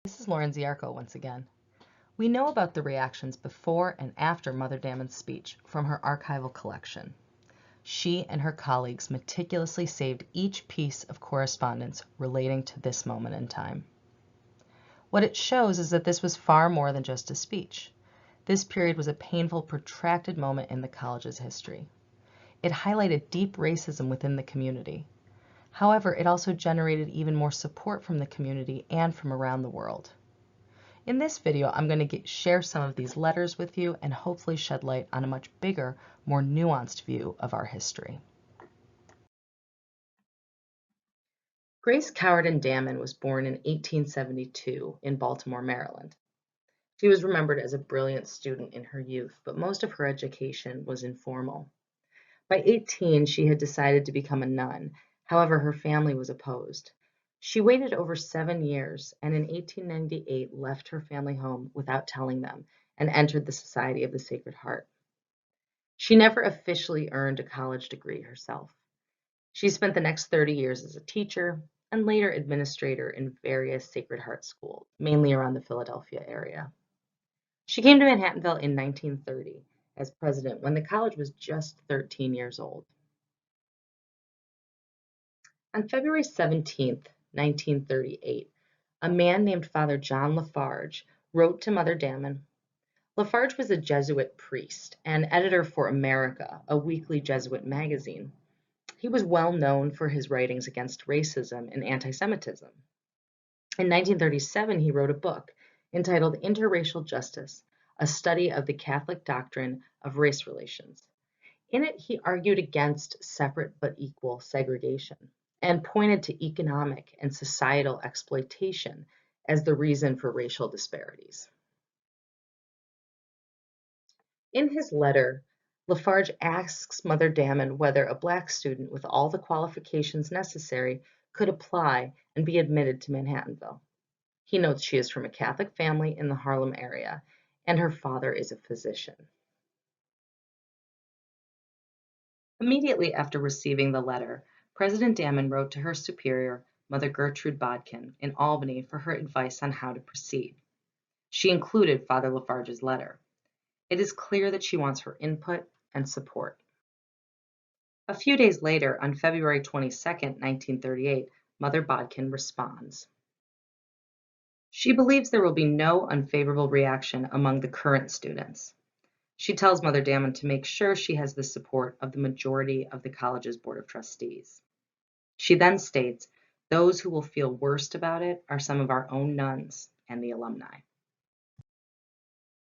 This is Lauren Ziarko once again. We know about the reactions before and after Mother Dammann's speech from her archival collection. She and her colleagues meticulously saved each piece of correspondence relating to this moment in time. What it shows is that this was far more than just a speech. This period was a painful, protracted moment in the college's history. It highlighted deep racism within the community. However, it also generated even more support from the community and from around the world. In this video, I'm going to share some of these letters with you and hopefully shed light on a much bigger, more nuanced view of our history. Grace Cowardin Dammann was born in 1872 in Baltimore, Maryland. She was remembered as a brilliant student in her youth, but most of her education was informal. By 18, she had decided to become a nun. However, her family was opposed. She waited over 7 years and in 1898 left her family home without telling them and entered the Society of the Sacred Heart. She never officially earned a college degree herself. She spent the next 30 years as a teacher and later administrator in various Sacred Heart schools, mainly around the Philadelphia area. She came to Manhattanville in 1930 as president when the college was just 13 years old. On February 17, 1938, a man named Father John Lafarge wrote to Mother Dammann. Lafarge was a Jesuit priest and editor for America, a weekly Jesuit magazine. He was well known for his writings against racism and anti-Semitism. In 1937, he wrote a book entitled Interracial Justice, a study of the Catholic doctrine of race relations. In it, he argued against separate but equal segregation and pointed to economic and societal exploitation as the reason for racial disparities. In his letter, Lafarge asks Mother Dammann whether a Black student with all the qualifications necessary could apply and be admitted to Manhattanville. He notes she is from a Catholic family in the Harlem area, and her father is a physician. Immediately after receiving the letter, President Dammann wrote to her superior, Mother Gertrude Bodkin, in Albany for her advice on how to proceed. She included Father Lafarge's letter. It is clear that she wants her input and support. A few days later, on February 22, 1938, Mother Bodkin responds. She believes there will be no unfavorable reaction among the current students. She tells Mother Dammann to make sure she has the support of the majority of the college's Board of Trustees. She then states, those who will feel worst about it are some of our own nuns and the alumni.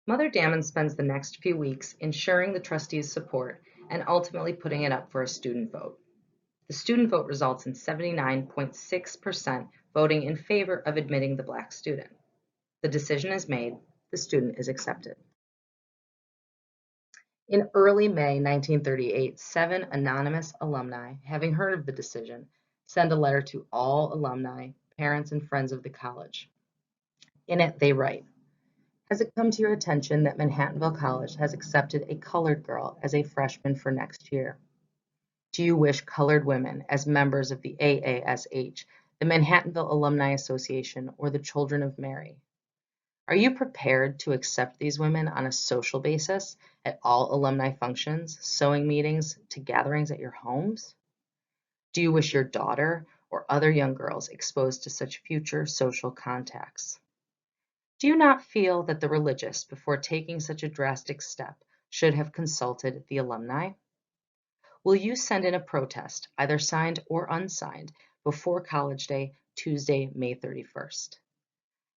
Mother Dammann spends the next few weeks ensuring the trustees' support and ultimately putting it up for a student vote. The student vote results in 79.6% voting in favor of admitting the Black student. The decision is made, the student is accepted. In early May 1938, 7 anonymous alumni, having heard of the decision, send a letter to all alumni, parents, and friends of the college. In it, they write, has it come to your attention that Manhattanville College has accepted a colored girl as a freshman for next year? Do you wish colored women as members of the AASH, the Manhattanville Alumni Association, or the Children of Mary? Are you prepared to accept these women on a social basis at all alumni functions, sewing meetings, to gatherings at your homes? Do you wish your daughter or other young girls exposed to such future social contacts? Do you not feel that the religious, before taking such a drastic step, should have consulted the alumni? Will you send in a protest, either signed or unsigned, before College Day, Tuesday, May 31st?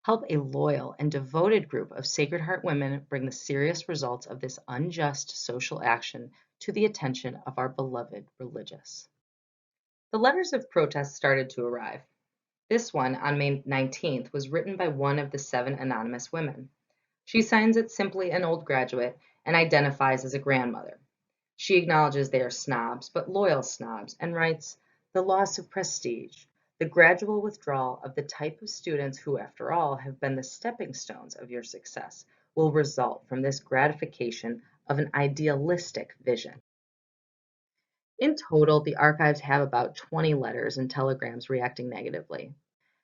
Help a loyal and devoted group of Sacred Heart women bring the serious results of this unjust social action to the attention of our beloved religious. The letters of protest started to arrive. This one, on May 19th, was written by one of the 7 anonymous women. She signs it simply an old graduate and identifies as a grandmother. She acknowledges they are snobs, but loyal snobs, and writes, the loss of prestige, the gradual withdrawal of the type of students who, after all, have been the stepping stones of your success, will result from this gratification of an idealistic vision. In total, the archives have about 20 letters and telegrams reacting negatively.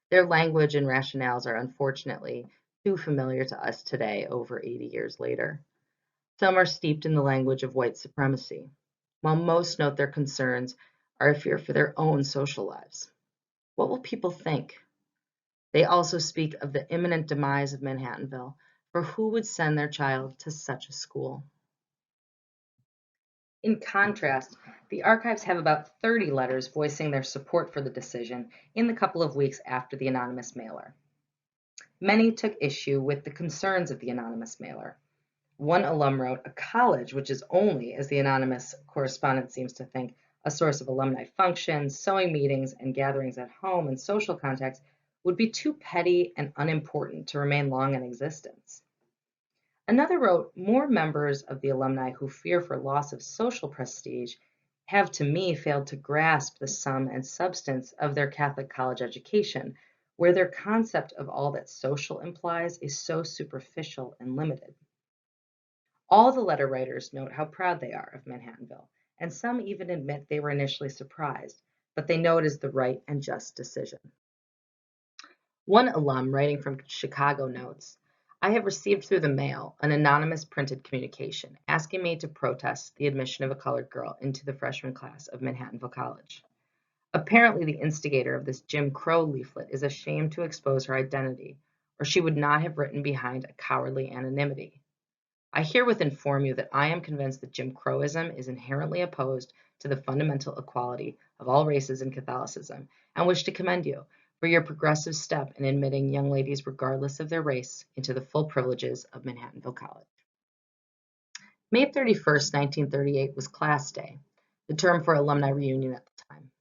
Their language and rationales are unfortunately too familiar to us today, over 80 years later. Some are steeped in the language of white supremacy, while most note their concerns are a fear for their own social lives. What will people think? They also speak of the imminent demise of Manhattanville, for who would send their child to such a school? In contrast, the archives have about 30 letters voicing their support for the decision in the couple of weeks after the anonymous mailer. Many took issue with the concerns of the anonymous mailer. One alum wrote, "A college which is only, as the anonymous correspondent seems to think, a source of alumni functions, sewing meetings, and gatherings at home and social contacts would be too petty and unimportant to remain long in existence." Another wrote, "More members of the alumni who fear for loss of social prestige have to me failed to grasp the sum and substance of their Catholic college education, where their concept of all that social implies is so superficial and limited." All the letter writers note how proud they are of Manhattanville, and some even admit they were initially surprised, but they know it is the right and just decision. One alum writing from Chicago notes, "I have received through the mail an anonymous printed communication asking me to protest the admission of a colored girl into the freshman class of Manhattanville College. Apparently the instigator of this Jim Crow leaflet is ashamed to expose her identity, or she would not have written behind a cowardly anonymity. I herewith inform you that I am convinced that Jim Crowism is inherently opposed to the fundamental equality of all races in Catholicism, and wish to commend you for your progressive step in admitting young ladies regardless of their race into the full privileges of Manhattanville College." May 31st, 1938 was Class Day, the term for alumni reunion at the time.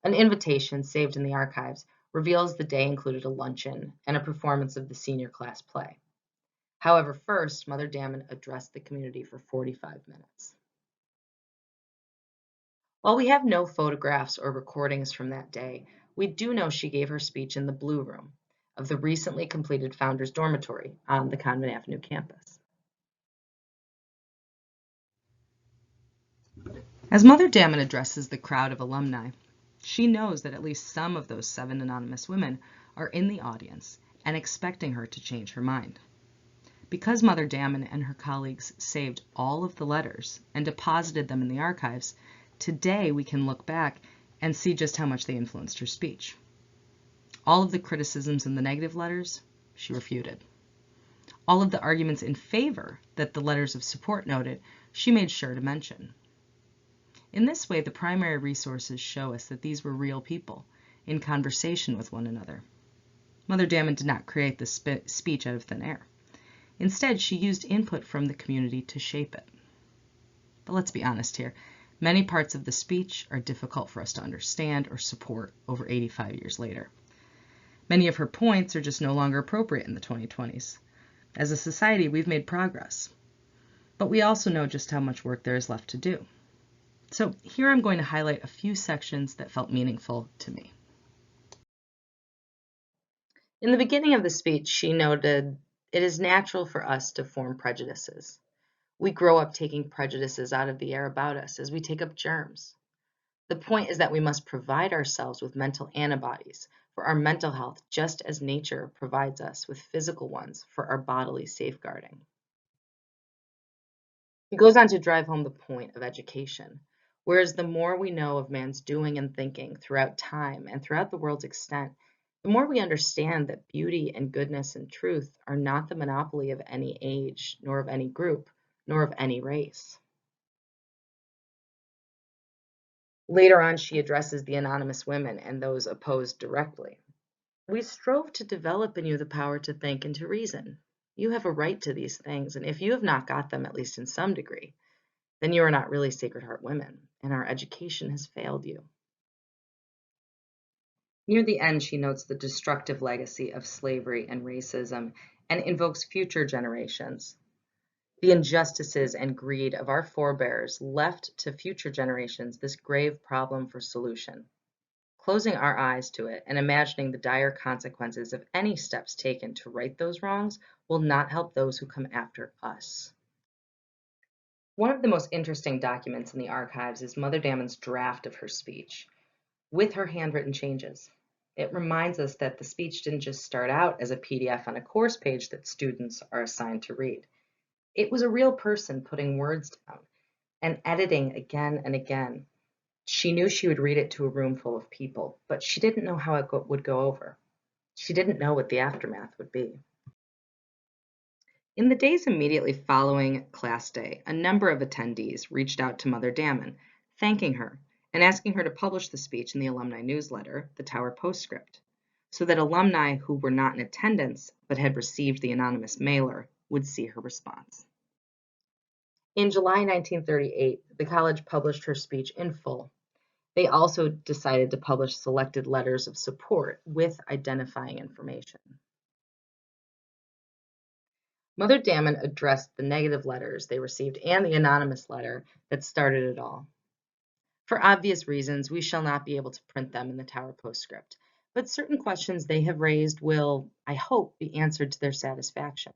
An invitation saved in the archives reveals the day included a luncheon and a performance of the senior class play. However, first, Mother Dammann addressed the community for 45 minutes. While we have no photographs or recordings from that day, we do know she gave her speech in the Blue Room of the recently completed Founders Dormitory on the Convent Avenue campus. As Mother Dammann addresses the crowd of alumni, she knows that at least some of those 7 anonymous women are in the audience and expecting her to change her mind. Because Mother Dammann and her colleagues saved all of the letters and deposited them in the archives, today we can look back and see just how much they influenced her speech. All of the criticisms in the negative letters, she refuted. All of the arguments in favor that the letters of support noted, she made sure to mention. In this way, the primary resources show us that these were real people in conversation with one another. Mother Dammann did not create this speech out of thin air. Instead, she used input from the community to shape it. But let's be honest here. Many parts of the speech are difficult for us to understand or support over 85 years later. Many of her points are just no longer appropriate in the 2020s. As a society, we've made progress. But we also know just how much work there is left to do. So here I'm going to highlight a few sections that felt meaningful to me. In the beginning of the speech, she noted, "It is natural for us to form prejudices. We grow up taking prejudices out of the air about us as we take up germs. The point is that we must provide ourselves with mental antibodies for our mental health, just as nature provides us with physical ones for our bodily safeguarding." He goes on to drive home the point of education. Whereas the more we know of man's doing and thinking throughout time and throughout the world's extent, the more we understand that beauty and goodness and truth are not the monopoly of any age, nor of any group, nor of any race. Later on, she addresses the anonymous women and those opposed directly. "We strove to develop in you the power to think and to reason. You have a right to these things, and if you have not got them, at least in some degree, then you are not really Sacred Heart women, and our education has failed you." Near the end, she notes the destructive legacy of slavery and racism and invokes future generations. The injustices and greed of our forebears left to future generations this grave problem for solution. Closing our eyes to it and imagining the dire consequences of any steps taken to right those wrongs will not help those who come after us. One of the most interesting documents in the archives is Mother Dammann's draft of her speech, with her handwritten changes. It reminds us that the speech didn't just start out as a PDF on a course page that students are assigned to read. It was a real person putting words down and editing again and again. She knew she would read it to a room full of people, but she didn't know how it would go over. She didn't know what the aftermath would be. In the days immediately following class day, a number of attendees reached out to Mother Dammann, thanking her and asking her to publish the speech in the alumni newsletter, the Tower Postscript, so that alumni who were not in attendance but had received the anonymous mailer would see her response. In July 1938, the college published her speech in full. They also decided to publish selected letters of support with identifying information. Mother Dammann addressed the negative letters they received and the anonymous letter that started it all. For obvious reasons, we shall not be able to print them in the Tower Postscript, but certain questions they have raised will, I hope, be answered to their satisfaction.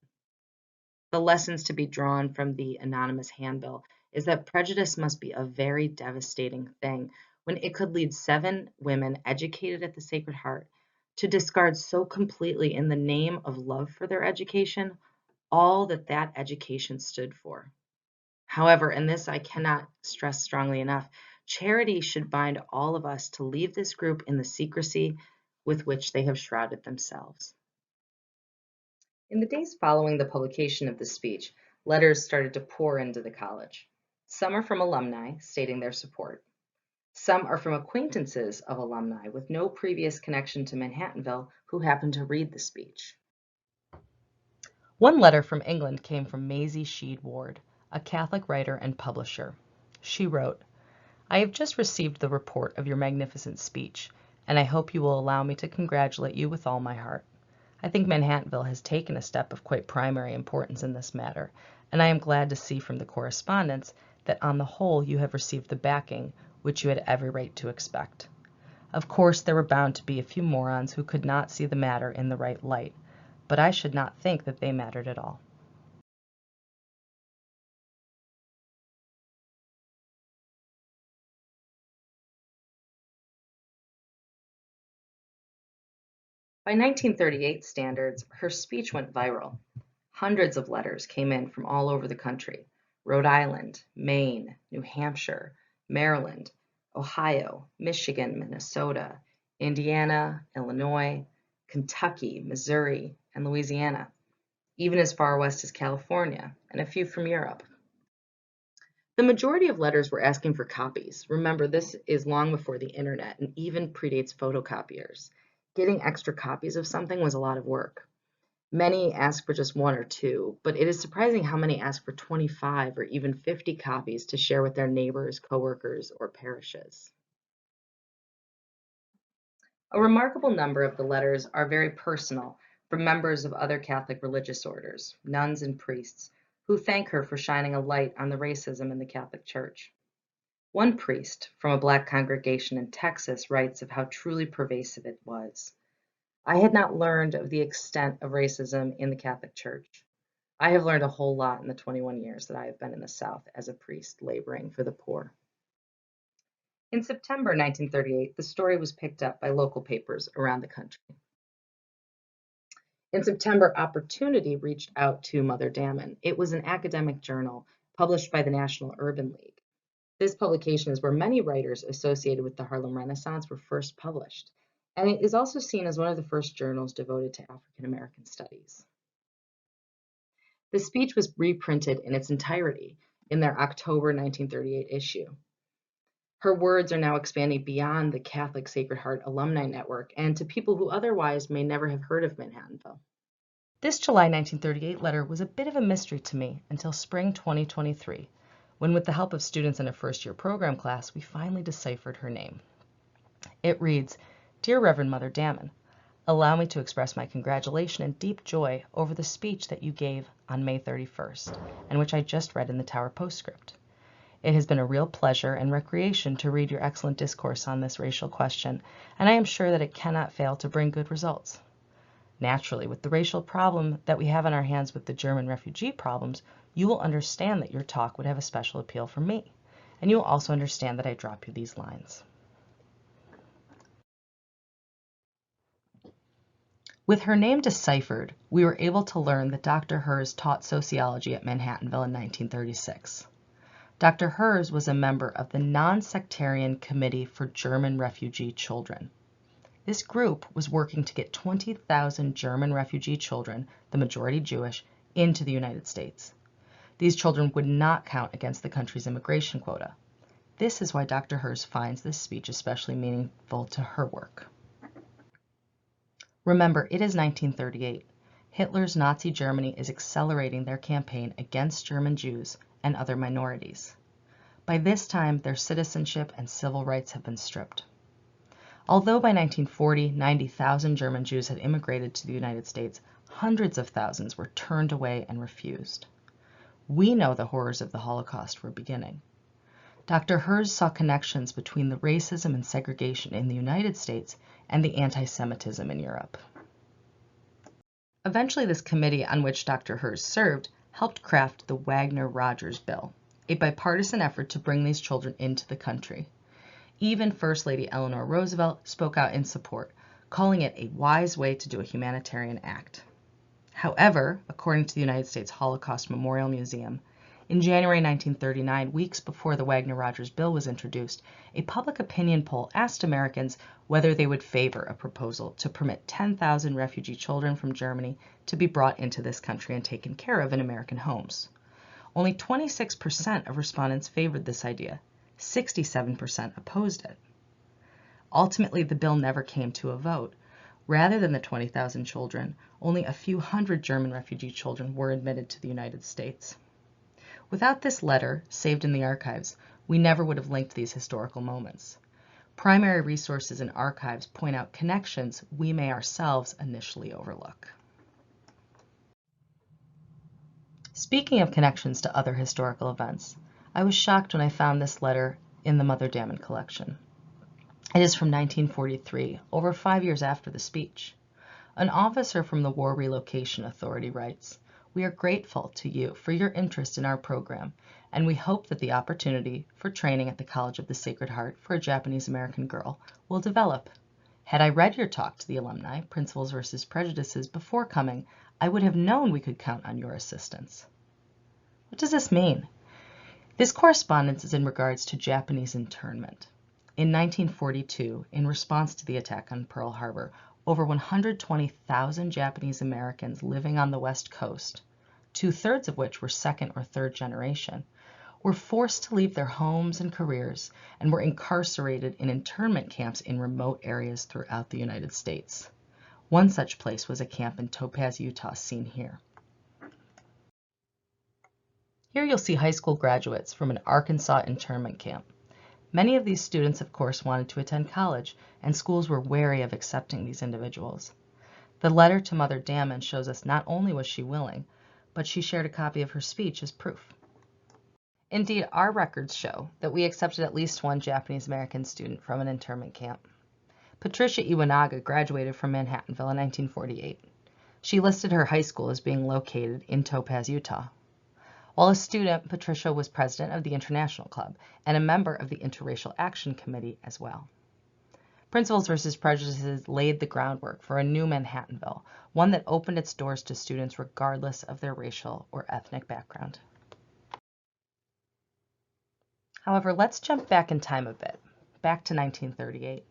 The lessons to be drawn from the anonymous handbill is that prejudice must be a very devastating thing when it could lead 7 women educated at the Sacred Heart to discard so completely in the name of love for their education all that that education stood for. However, and this I cannot stress strongly enough, charity should bind all of us to leave this group in the secrecy with which they have shrouded themselves. In the days following the publication of the speech, letters started to pour into the college. Some are from alumni stating their support. Some are from acquaintances of alumni with no previous connection to Manhattanville who happened to read the speech. One letter from England came from Maisie Sheed Ward, a Catholic writer and publisher. She wrote, "I have just received the report of your magnificent speech, and I hope you will allow me to congratulate you with all my heart. I think Manhattanville has taken a step of quite primary importance in this matter, and I am glad to see from the correspondence that on the whole you have received the backing which you had every right to expect. Of course there were bound to be a few morons who could not see the matter in the right light, but I should not think that they mattered at all." By 1938 standards, her speech went viral. Hundreds of letters came in from all over the country: Rhode Island, Maine, New Hampshire, Maryland, Ohio, Michigan, Minnesota, Indiana, Illinois, Kentucky, Missouri, and Louisiana, even as far west as California, and a few from Europe. The majority of letters were asking for copies. Remember, this is long before the internet and even predates photocopiers. Getting extra copies of something was a lot of work. Many asked for just 1 or 2, but it is surprising how many asked for 25 or even 50 copies to share with their neighbors, coworkers, or parishes. A remarkable number of the letters are very personal from members of other Catholic religious orders, nuns and priests, who thank her for shining a light on the racism in the Catholic Church. One priest from a Black congregation in Texas writes of how truly pervasive it was. "I had not learned of the extent of racism in the Catholic Church. I have learned a whole lot in the 21 years that I have been in the South as a priest laboring for the poor." In September 1938, the story was picked up by local papers around the country. In September, Opportunity reached out to Mother Dammann. It was an academic journal published by the National Urban League. This publication is where many writers associated with the Harlem Renaissance were first published, and it is also seen as one of the first journals devoted to African American studies. The speech was reprinted in its entirety in their October 1938 issue. Her words are now expanding beyond the Catholic Sacred Heart alumni network and to people who otherwise may never have heard of Manhattanville. This July 1938 letter was a bit of a mystery to me until spring 2023, when with the help of students in a first-year program class, we finally deciphered her name. It reads, "Dear Reverend Mother Dammann, allow me to express my congratulation and deep joy over the speech that you gave on May 31st, and which I just read in the Tower Postscript. It has been a real pleasure and recreation to read your excellent discourse on this racial question, and I am sure that it cannot fail to bring good results. Naturally, with the racial problem that we have on our hands with the German refugee problems, you will understand that your talk would have a special appeal for me, and you will also understand that I drop you these lines." With her name deciphered, we were able to learn that Dr. Herz taught sociology at Manhattanville in 1936. Dr. Herz was a member of the Non-Sectarian Committee for German Refugee Children. This group was working to get 20,000 German refugee children, the majority Jewish, into the United States. These children would not count against the country's immigration quota. This is why Dr. Herz finds this speech especially meaningful to her work. Remember, it is 1938. Hitler's Nazi Germany is accelerating their campaign against German Jews and other minorities. By this time, their citizenship and civil rights have been stripped. Although by 1940, 90,000 German Jews had immigrated to the United States, hundreds of thousands were turned away and refused. We know the horrors of the Holocaust were beginning. Dr. Herz saw connections between the racism and segregation in the United States and the anti-Semitism in Europe. Eventually, this committee on which Dr. Herz served helped craft the Wagner-Rogers Bill, a bipartisan effort to bring these children into the country. Even First Lady Eleanor Roosevelt spoke out in support, calling it a wise way to do a humanitarian act. However, according to the United States Holocaust Memorial Museum, in January 1939, weeks before the Wagner-Rogers Bill was introduced, a public opinion poll asked Americans whether they would favor a proposal to permit 10,000 refugee children from Germany to be brought into this country and taken care of in American homes. Only 26% of respondents favored this idea. 67% opposed it. Ultimately, the bill never came to a vote. Rather than the 20,000 children, only a few hundred German refugee children were admitted to the United States. Without this letter, saved in the archives, we never would have linked these historical moments. Primary resources and archives point out connections we may ourselves initially overlook. Speaking of connections to other historical events, I was shocked when I found this letter in the Mother Dammann collection. It is from 1943, over 5 years after the speech. An officer from the War Relocation Authority writes, "We are grateful to you for your interest in our program, and we hope that the opportunity for training at the College of the Sacred Heart for a Japanese American girl will develop. Had I read your talk to the alumni, Principles versus Prejudices, before coming, I would have known we could count on your assistance." What does this mean? This correspondence is in regards to Japanese internment. In 1942, in response to the attack on Pearl Harbor, over 120,000 Japanese Americans living on the West Coast, 2/3 of which were second or third generation, were forced to leave their homes and careers and were incarcerated in internment camps in remote areas throughout the United States. One such place was a camp in Topaz, Utah, seen here. Here you'll see high school graduates from an Arkansas internment camp. Many of these students, of course, wanted to attend college, and schools were wary of accepting these individuals. The letter to Mother Dammann shows us not only was she willing, but she shared a copy of her speech as proof. Indeed, our records show that we accepted at least one Japanese American student from an internment camp. Patricia Iwanaga graduated from Manhattanville in 1948. She listed her high school as being located in Topaz, Utah. While a student, Patricia was president of the International Club and a member of the Interracial Action Committee as well. Principles versus Prejudices laid the groundwork for a new Manhattanville, one that opened its doors to students regardless of their racial or ethnic background. However, let's jump back in time a bit, back to 1938.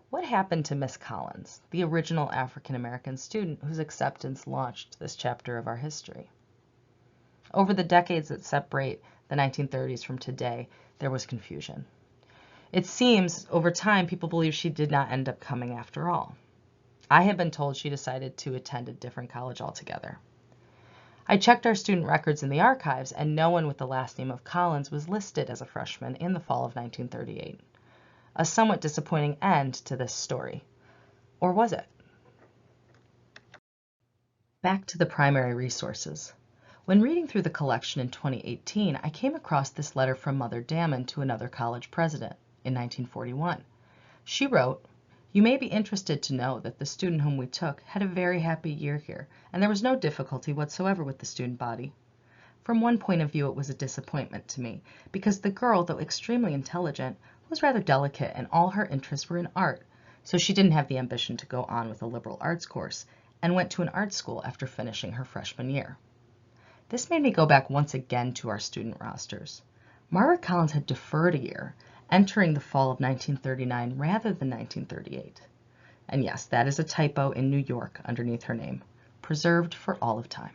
What happened to Miss Collins, the original African American student whose acceptance launched this chapter of our history? Over the decades that separate the 1930s from today, there was confusion. It seems, over time, people believe she did not end up coming after all. I have been told she decided to attend a different college altogether. I checked our student records in the archives, and no one with the last name of Collins was listed as a freshman in the fall of 1938. A somewhat disappointing end to this story. Or was it? Back to the primary resources. When reading through the collection in 2018, I came across this letter from Mother Dammann to another college president in 1941. She wrote, "You may be interested to know that the student whom we took had a very happy year here, and there was no difficulty whatsoever with the student body. From one point of view it was a disappointment to me, because the girl, though extremely intelligent, was rather delicate and all her interests were in art, so she didn't have the ambition to go on with a liberal arts course, and went to an art school after finishing her freshman year. This made me go back once again to our student rosters. Margaret Collins had deferred a year, entering the fall of 1939 rather than 1938. And yes, that is a typo in New York underneath her name, preserved for all of time.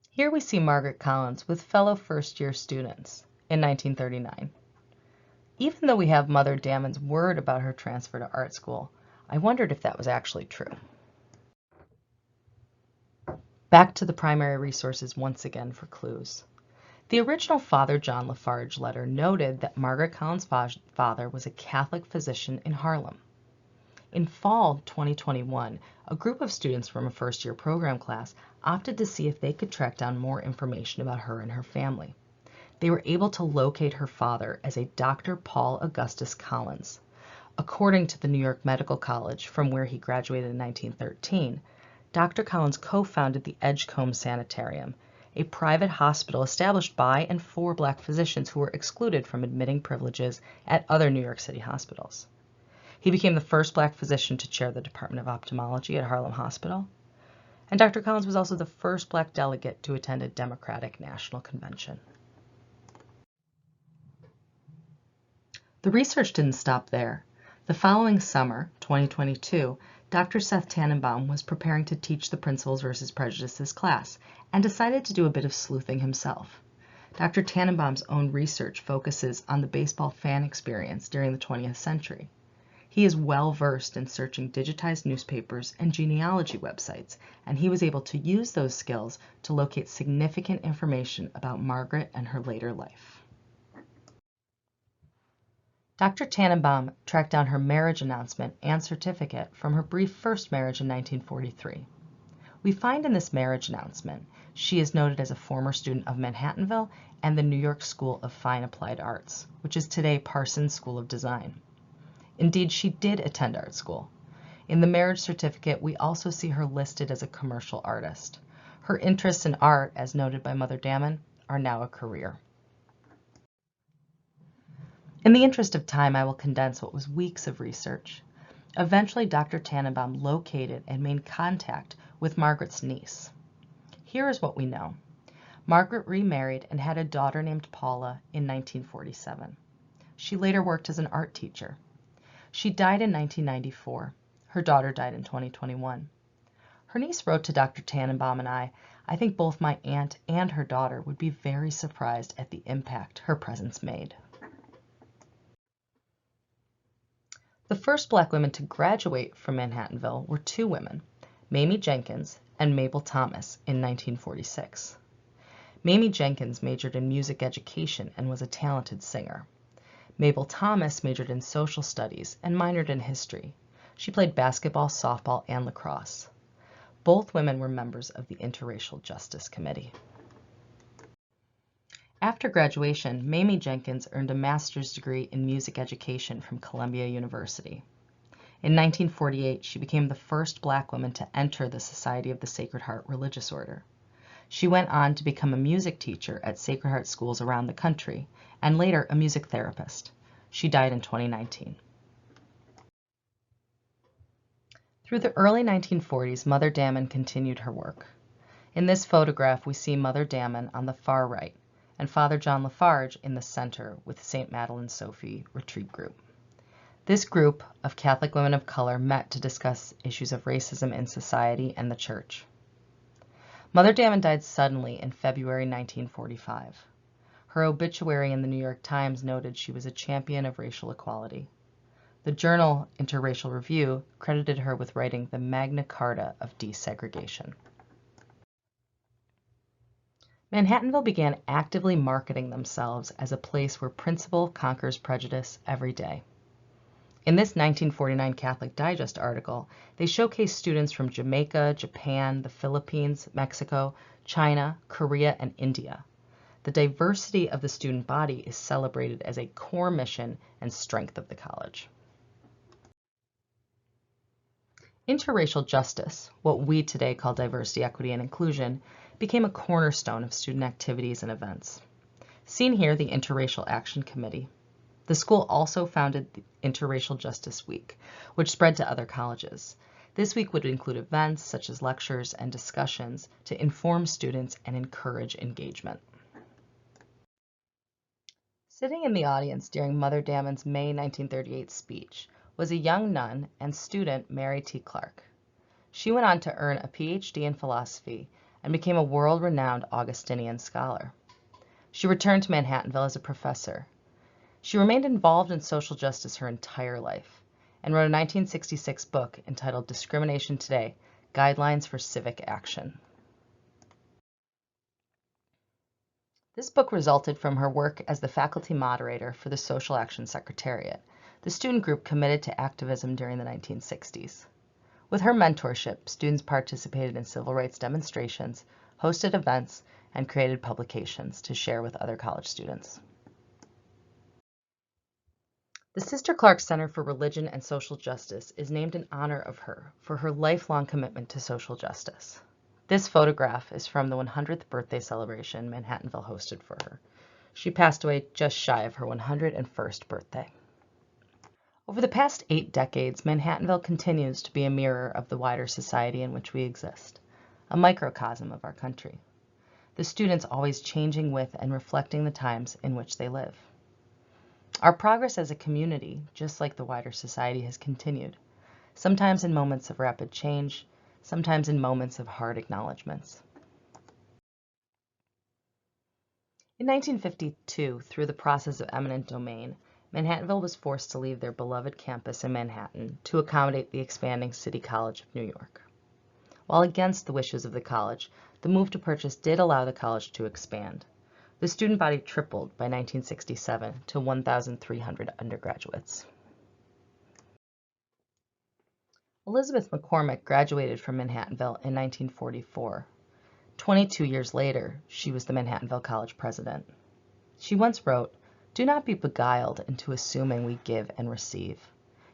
Here we see Margaret Collins with fellow first-year students in 1939. Even though we have Mother Dammann's word about her transfer to art school, I wondered if that was actually true. Back to the primary resources once again for clues. The original Father John Lafarge letter noted that Margaret Collins' father was a Catholic physician in Harlem. In fall 2021, a group of students from a first-year program class opted to see if they could track down more information about her and her family. They were able to locate her father as a Dr. Paul Augustus Collins. According to the New York Medical College, from where he graduated in 1913, Dr. Collins co-founded the Edgecombe Sanitarium, a private hospital established by and for Black physicians who were excluded from admitting privileges at other New York City hospitals. He became the first Black physician to chair the Department of Ophthalmology at Harlem Hospital, and Dr. Collins was also the first Black delegate to attend a Democratic National Convention. The research didn't stop there. The following summer, 2022, Dr. Seth Tannenbaum was preparing to teach the Principles versus Prejudices class and decided to do a bit of sleuthing himself. Dr. Tannenbaum's own research focuses on the baseball fan experience during the 20th century. He is well versed in searching digitized newspapers and genealogy websites, and he was able to use those skills to locate significant information about Margaret and her later life. Dr. Tannenbaum tracked down her marriage announcement and certificate from her brief first marriage in 1943. We find in this marriage announcement she is noted as a former student of Manhattanville and the New York School of Fine Applied Arts, which is today Parsons School of Design. Indeed, she did attend art school. In the marriage certificate, we also see her listed as a commercial artist. Her interests in art, as noted by Mother Dammann, are now a career. In the interest of time, I will condense what was weeks of research. Eventually, Dr. Tannenbaum located and made contact with Margaret's niece. Here is what we know. Margaret remarried and had a daughter named Paula in 1947. She later worked as an art teacher. She died in 1994. Her daughter died in 2021. Her niece wrote to Dr. Tannenbaum and I think both my aunt and her daughter would be very surprised at the impact her presence made. The first Black women to graduate from Manhattanville were two women, Mamie Jenkins and Mabel Thomas, in 1946. Mamie Jenkins majored in music education and was a talented singer. Mabel Thomas majored in social studies and minored in history. She played basketball, softball, and lacrosse. Both women were members of the Interracial Justice Committee. After graduation, Mamie Jenkins earned a master's degree in music education from Columbia University. In 1948, she became the first Black woman to enter the Society of the Sacred Heart religious order. She went on to become a music teacher at Sacred Heart schools around the country, and later a music therapist. She died in 2019. Through the early 1940s, Mother Dammann continued her work. In this photograph, we see Mother Dammann on the far right, and Father John Lafarge in the center with St. Madeleine Sophie Retreat Group. This group of Catholic women of color met to discuss issues of racism in society and the church. Mother Dammann died suddenly in February 1945. Her obituary in the New York Times noted she was a champion of racial equality. The journal Interracial Review credited her with writing the Magna Carta of desegregation. Manhattanville began actively marketing themselves as a place where principle conquers prejudice every day. In this 1949 Catholic Digest article, they showcased students from Jamaica, Japan, the Philippines, Mexico, China, Korea, and India. The diversity of the student body is celebrated as a core mission and strength of the college. Interracial justice, what we today call diversity, equity, and inclusion, became a cornerstone of student activities and events. Seen here, the Interracial Action Committee. The school also founded the Interracial Justice Week, which spread to other colleges. This week would include events such as lectures and discussions to inform students and encourage engagement. Sitting in the audience during Mother Dammann's May 1938 speech was a young nun and student Mary T. Clark. She went on to earn a PhD in philosophy and became a world-renowned Augustinian scholar. She returned to Manhattanville as a professor. She remained involved in social justice her entire life and wrote a 1966 book entitled Discrimination Today: Guidelines for Civic Action. This book resulted from her work as the faculty moderator for the Social Action Secretariat, the student group committed to activism during the 1960s. With her mentorship, students participated in civil rights demonstrations, hosted events, and created publications to share with other college students. The Sister Clark Center for Religion and Social Justice is named in honor of her for her lifelong commitment to social justice. This photograph is from the 100th birthday celebration Manhattanville hosted for her. She passed away just shy of her 101st birthday. Over the past 8 decades, Manhattanville continues to be a mirror of the wider society in which we exist, a microcosm of our country. The students always changing with and reflecting the times in which they live. Our progress as a community, just like the wider society, has continued, sometimes in moments of rapid change, sometimes in moments of hard acknowledgments. In 1952, through the process of eminent domain, Manhattanville was forced to leave their beloved campus in Manhattan to accommodate the expanding City College of New York. While against the wishes of the college, the move to purchase did allow the college to expand. The student body tripled by 1967 to 1,300 undergraduates. Elizabeth McCormick graduated from Manhattanville in 1944. 22 years later, she was the Manhattanville College president. She once wrote, "Do not be beguiled into assuming we give and receive.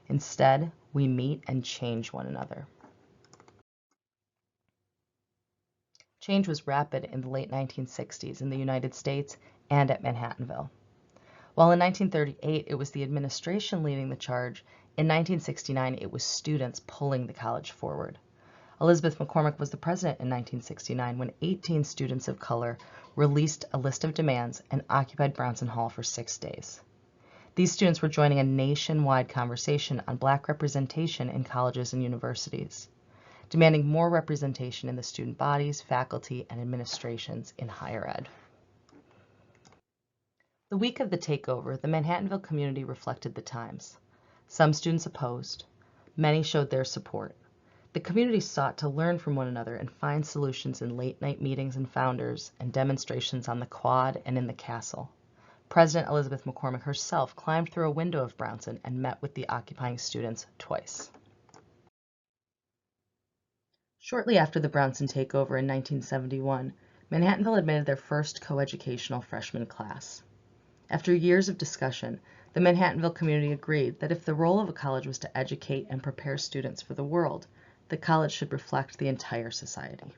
Instead, we meet and change one another." Change was rapid in the late 1960s in the United States and at Manhattanville. While in 1938 it was the administration leading the charge, in 1969 it was students pulling the college forward. Elizabeth McCormick was the president in 1969 when 18 students of color released a list of demands and occupied Brownson Hall for 6 days. These students were joining a nationwide conversation on Black representation in colleges and universities, demanding more representation in the student bodies, faculty, and administrations in higher ed. The week of the takeover, the Manhattanville community reflected the times. Some students opposed. Many showed their support. The community sought to learn from one another and find solutions in late-night meetings and founders and demonstrations on the quad and in the castle. President Elizabeth McCormick herself climbed through a window of Brownson and met with the occupying students twice. Shortly after the Brownson takeover in 1971, Manhattanville admitted their first coeducational freshman class. After years of discussion, the Manhattanville community agreed that if the role of a college was to educate and prepare students for the world, the college should reflect the entire society.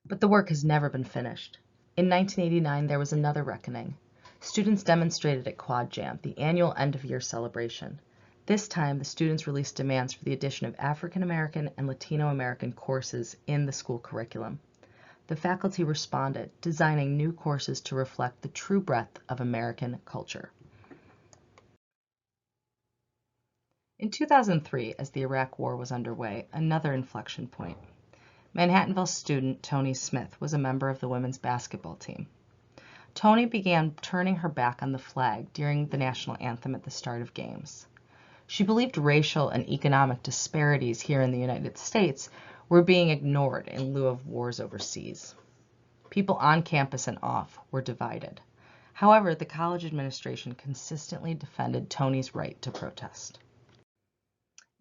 But the work has never been finished. In 1989, there was another reckoning. Students demonstrated at Quad Jam, the annual end-of-year celebration. This time, the students released demands for the addition of African American and Latino American courses in the school curriculum. The faculty responded, designing new courses to reflect the true breadth of American culture. In 2003, as the Iraq War was underway, another inflection point. Manhattanville student Toni Smith was a member of the women's basketball team. Toni began turning her back on the flag during the national anthem at the start of games. She believed racial and economic disparities here in the United States were being ignored in lieu of wars overseas. People on campus and off were divided. However, the college administration consistently defended Toni's right to protest.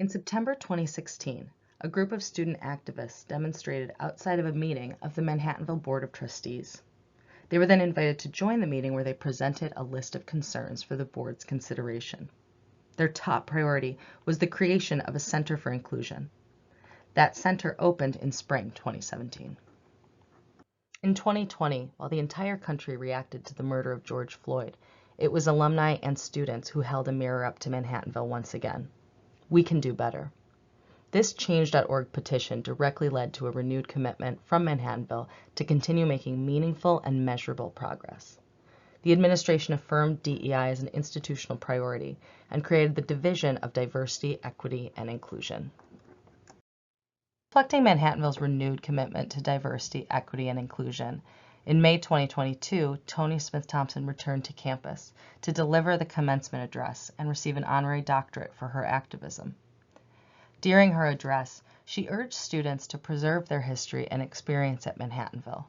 In September 2016, a group of student activists demonstrated outside of a meeting of the Manhattanville Board of Trustees. They were then invited to join the meeting where they presented a list of concerns for the board's consideration. Their top priority was the creation of a Center for Inclusion. That center opened in spring 2017. In 2020, while the entire country reacted to the murder of George Floyd, it was alumni and students who held a mirror up to Manhattanville once again. We can do better. This Change.org petition directly led to a renewed commitment from Manhattanville to continue making meaningful and measurable progress. The administration affirmed DEI as an institutional priority and created the Division of Diversity, Equity, and Inclusion. Reflecting Manhattanville's renewed commitment to diversity, equity, and inclusion, in May 2022, Toni Smith Thompson returned to campus to deliver the commencement address and receive an honorary doctorate for her activism. During her address, she urged students to preserve their history and experience at Manhattanville.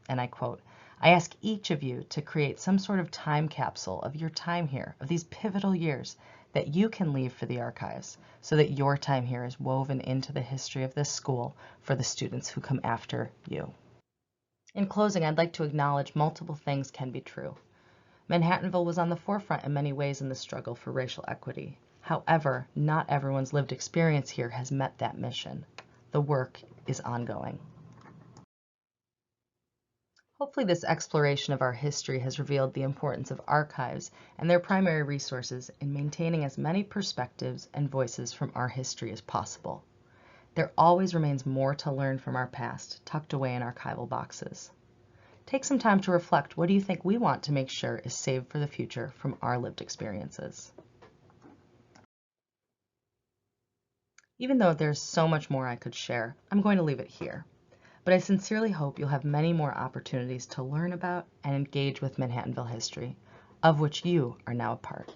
And I quote, "I ask each of you to create some sort of time capsule of your time here, of these pivotal years, that you can leave for the archives, so that your time here is woven into the history of this school for the students who come after you." In closing, I'd like to acknowledge multiple things can be true. Manhattanville was on the forefront in many ways in the struggle for racial equity. However, not everyone's lived experience here has met that mission. The work is ongoing. Hopefully this exploration of our history has revealed the importance of archives and their primary resources in maintaining as many perspectives and voices from our history as possible. There always remains more to learn from our past, tucked away in archival boxes. Take some time to reflect. What do you think we want to make sure is saved for the future from our lived experiences? Even though there's so much more I could share, I'm going to leave it here. But I sincerely hope you'll have many more opportunities to learn about and engage with Manhattanville history, of which you are now a part.